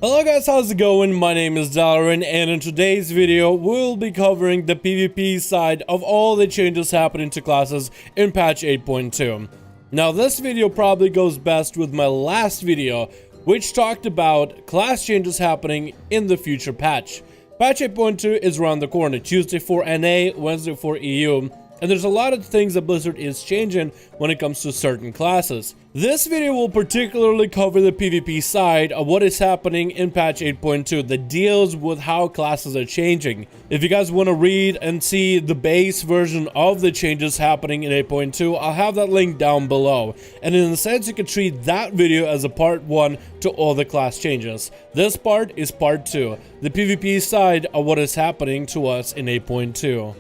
Hello guys, how's it going? My name is Dalaran, and in today's video we'll be covering the PvP side of all the changes happening to classes in patch 8.2. Now this video probably goes best with my last video, which talked about class changes happening in the future patch. Patch 8.2 is around the corner, Tuesday for NA, Wednesday for EU. And there's a lot of things that Blizzard is changing when it comes to certain classes. This video will particularly cover the PvP side of what is happening in patch 8.2 that deals with how classes are changing. If you guys want to read and see the base version of the changes happening in 8.2, I'll have that link down below. And in a sense, you can treat that video as a part 1 to all the class changes. This part is part 2, the PvP side of what is happening to us in 8.2.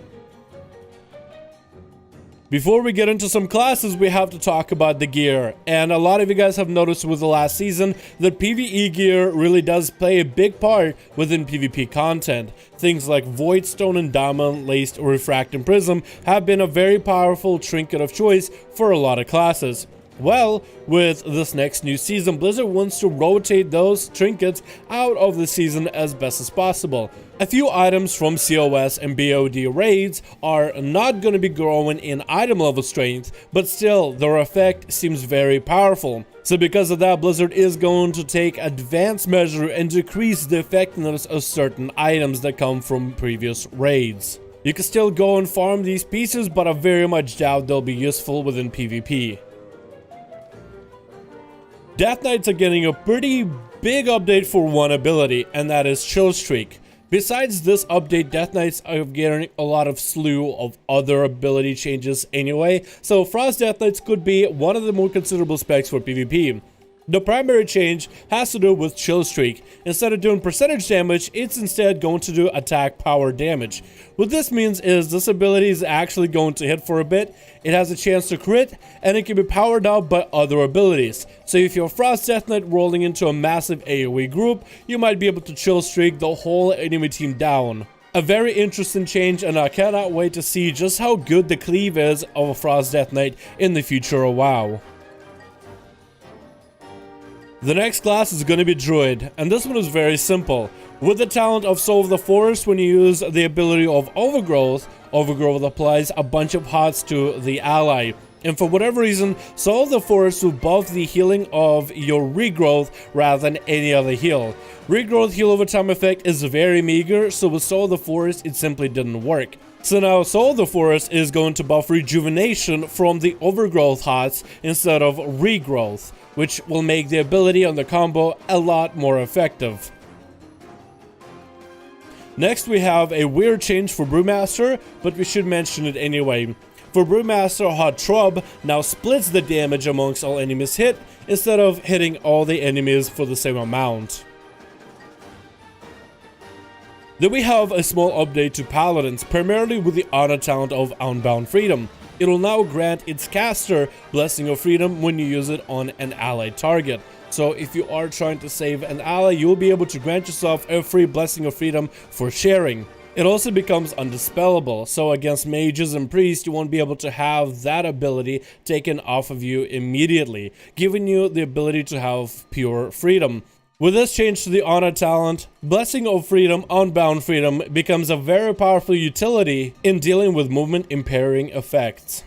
Before we get into some classes, we have to talk about the gear. And a lot of you guys have noticed with the last season that PvE gear really does play a big part within PvP content. Things like Voidstone and Diamond Laced Refracting Prism have been a very powerful trinket of choice for a lot of classes. Well, with this next new season, Blizzard wants to rotate those trinkets out of the season as best as possible. A few items from COS and BOD raids are not going to be growing in item level strength, but still their effect seems very powerful. So because of that, Blizzard is going to take advanced measure and decrease the effectiveness of certain items that come from previous raids. You can still go and farm these pieces, but I very much doubt they'll be useful within PvP. Death Knights are getting a pretty big update for one ability, and that is Chill Streak. Besides this update, Death Knights are getting a lot of slew of other ability changes anyway, so Frost Death Knights could be one of the more considerable specs for PvP. The primary change has to do with Chill Streak. Instead of doing percentage damage, it's instead going to do attack power damage. What this means is this ability is actually going to hit for a bit, it has a chance to crit, and it can be powered out by other abilities. So if you're Frost Death Knight rolling into a massive AoE group, you might be able to Chill Streak the whole enemy team down. A very interesting change, and I cannot wait to see just how good the cleave is of a Frost Death Knight in the future of WoW. The next class is going to be Druid, and this one is very simple. With the talent of Soul of the Forest, when you use the ability of Overgrowth, Overgrowth applies a bunch of HOTS to the ally. And for whatever reason, Soul of the Forest will buff the healing of your regrowth rather than any other heal. Regrowth heal over time effect is very meager, so with Soul of the Forest it simply didn't work. So now Soul of the Forest is going to buff rejuvenation from the Overgrowth HOTS instead of regrowth, which will make the ability on the combo a lot more effective. Next we have a weird change for Brewmaster, but we should mention it anyway. For Brewmaster, Hot Trub now splits the damage amongst all enemies hit, instead of hitting all the enemies for the same amount. Then we have a small update to Paladins, primarily with the honor talent of Unbound Freedom. It will now grant its caster Blessing of Freedom when you use it on an allied target. So if you are trying to save an ally, you will be able to grant yourself a free Blessing of Freedom for sharing. It also becomes undispellable, so against mages and priests, you won't be able to have that ability taken off of you immediately, giving you the ability to have pure freedom. With this change to the honor talent, Blessing of Freedom, Unbound Freedom becomes a very powerful utility in dealing with movement impairing effects.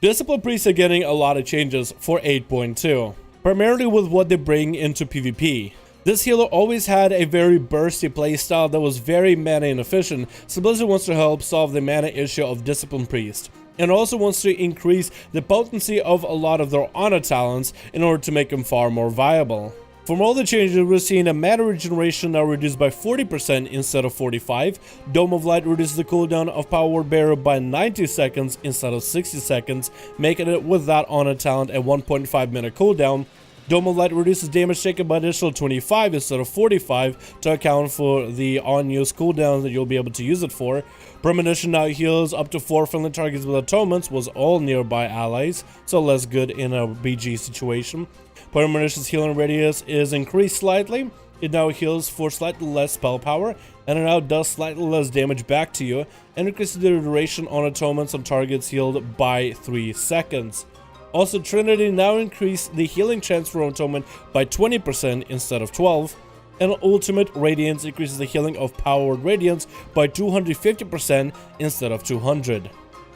Discipline Priests are getting a lot of changes for 8.2, primarily with what they bring into PvP. This healer always had a very bursty playstyle that was very mana inefficient, so Blizzard wants to help solve the mana issue of Discipline Priest, and also wants to increase the potency of a lot of their honor talents in order to make them far more viable. From all the changes, we're seeing a mana regeneration now reduced by 40% instead of 45, Dome of Light reduces the cooldown of Power Word Bearer by 90 seconds instead of 60 seconds, making it with that honor talent a 1.5 minute cooldown. Dome of Light reduces damage taken by additional 25 instead of 45 to account for the on-use cooldown that you'll be able to use it for. Premonition now heals up to 4 friendly targets with atonements, was all nearby allies, so less good in a BG situation. Premonition's healing radius is increased slightly. It now heals for slightly less spell power, and it now does slightly less damage back to you, and increases the duration on atonements on targets healed by 3 seconds. Also, Trinity now increased the healing chance for Atonement by 20% instead of 12%. And Ultimate Radiance increases the healing of Powered Radiance by 250% instead of 200%.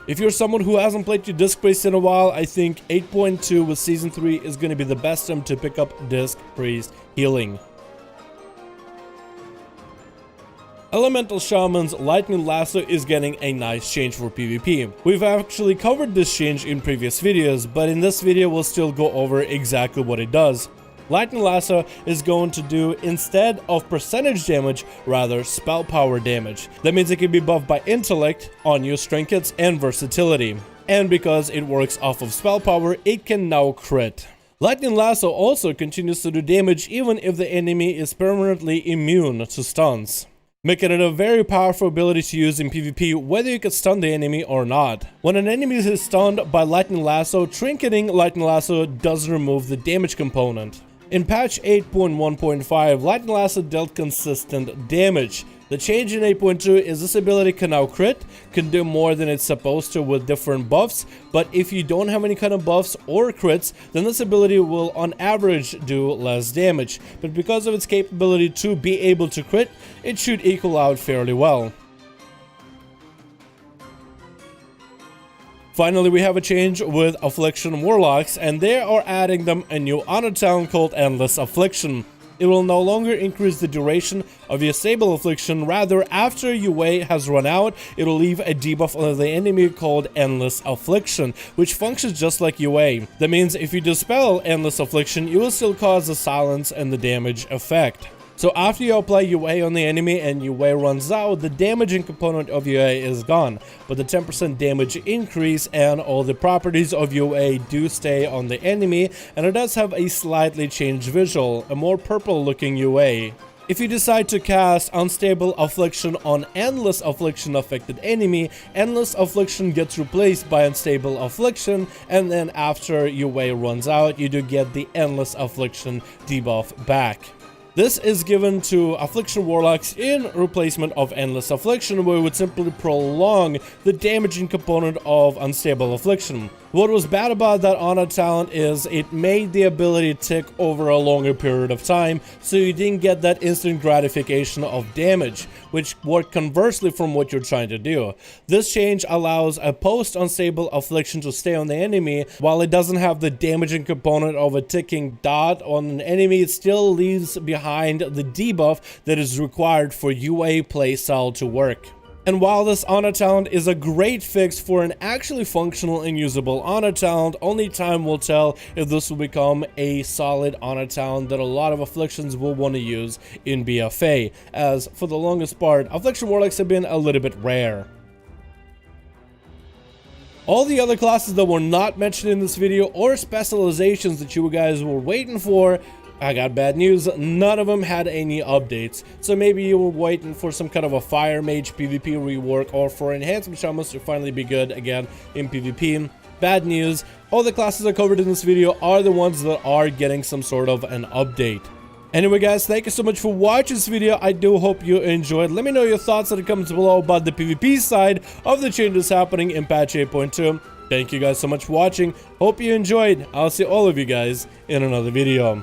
If you're someone who hasn't played your Disc Priest in a while, I think 8.2 with Season 3 is going to be the best time to pick up Disc Priest healing. Elemental Shaman's Lightning Lasso is getting a nice change for PvP. We've actually covered this change in previous videos, but in this video we'll still go over exactly what it does. Lightning Lasso is going to do, instead of percentage damage, rather spell power damage. That means it can be buffed by intellect, on-use trinkets, and versatility. And because it works off of spell power, it can now crit. Lightning Lasso also continues to do damage even if the enemy is permanently immune to stuns, making it a very powerful ability to use in PvP whether you can stun the enemy or not. When an enemy is stunned by Lightning Lasso, trinketing Lightning Lasso does remove the damage component. In patch 8.1.5, Lightning Lasso dealt consistent damage. The change in 8.2 is this ability can now crit, can do more than it's supposed to with different buffs, but if you don't have any kind of buffs or crits, then this ability will on average do less damage. But because of its capability to be able to crit, it should equal out fairly well. Finally, we have a change with Affliction Warlocks, and they are adding them a new honor talent called Endless Affliction. It will no longer increase the duration of your stable affliction, rather after UA has run out, it will leave a debuff on the enemy called Endless Affliction, which functions just like UA. That means if you dispel Endless Affliction, you will still cause the silence and the damage effect. So after you apply UA on the enemy and UA runs out, the damaging component of UA is gone, but the 10% damage increase and all the properties of UA do stay on the enemy, and it does have a slightly changed visual, a more purple looking UA. If you decide to cast Unstable Affliction on Endless Affliction affected enemy, Endless Affliction gets replaced by Unstable Affliction, and then after UA runs out, you do get the Endless Affliction debuff back. This is given to Affliction Warlocks in replacement of Endless Affliction, where it would simply prolong the damaging component of Unstable Affliction. What was bad about that honor talent is it made the ability tick over a longer period of time, so you didn't get that instant gratification of damage, which worked conversely from what you're trying to do. This change allows a post-unstable affliction to stay on the enemy. While it doesn't have the damaging component of a ticking dot on an enemy, it still leaves behind the debuff that is required for UA playstyle to work. And while this honor talent is a great fix for an actually functional and usable honor talent, only time will tell if this will become a solid honor talent that a lot of afflictions will want to use in BFA, as for the longest part, Affliction Warlocks have been a little bit rare. All the other classes that were not mentioned in this video or specializations that you guys were waiting for, I got bad news, none of them had any updates. So maybe you were waiting for some kind of a Fire Mage PvP rework or for Enhancement Shamans to finally be good again in PvP. Bad news, all the classes I covered in this video are the ones that are getting some sort of an update. Anyway guys, thank you so much for watching this video. I do hope you enjoyed. Let me know your thoughts in the comments below about the PvP side of the changes happening in patch 8.2. Thank you guys so much for watching. Hope you enjoyed. I'll see all of you guys in another video.